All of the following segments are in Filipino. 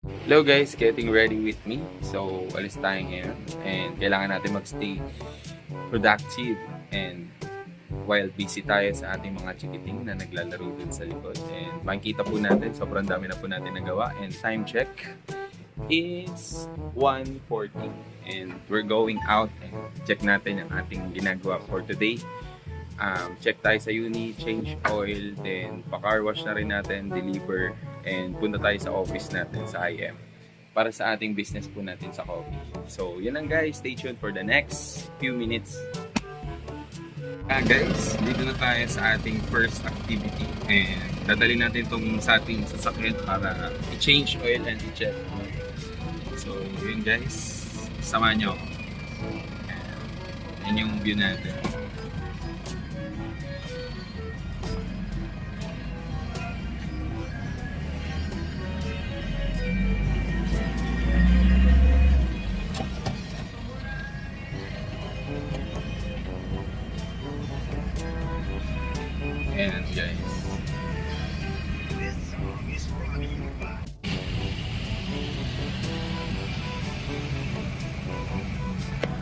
Hello guys, getting ready with me. So, alis tayo ngayon and kailangan natin magstay productive and while busy tayo sa ating mga chikiting na naglalaro dun sa likod. And makikita po natin, sobrang dami na po natin nagawa. And time check, it's 1:40 and we're going out and check natin ang ating ginagawa for today. Check tayo sa uni, change oil, then pa-car wash na rin natin, deliver, and punta tayo sa office natin sa IM para sa ating business po natin sa coffee. So, yun lang guys. Stay tuned for the next few minutes. Guys, dito na tayo sa ating first activity and dadali natin itong sa ating sasakyan para i-change oil and i-check. So, yun guys. Samahan nyo ako. Yan yung view natin. And guys,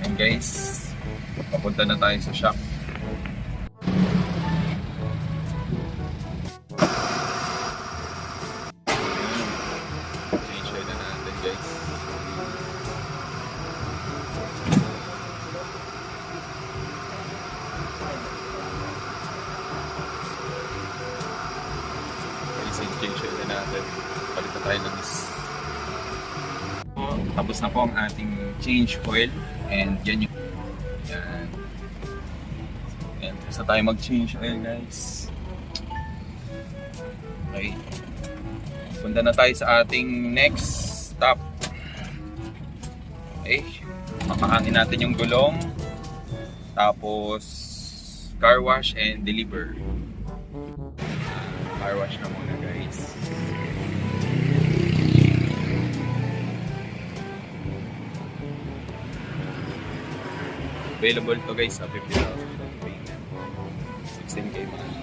and guys, papunta na tayo sa shop. Change oil na natin guys. Change oil na natin. Palit na tayo ng is. Tapos na po ang ating change oil and yan yung yan. Yan. Tapos na tayo mag-change oil guys. Okay. Punta na tayo sa ating next stop. Okay. Papahangin natin yung gulong. Tapos car wash and deliver. Car wash na muna guys. Available to guys sa 50,000 payment. 16K money.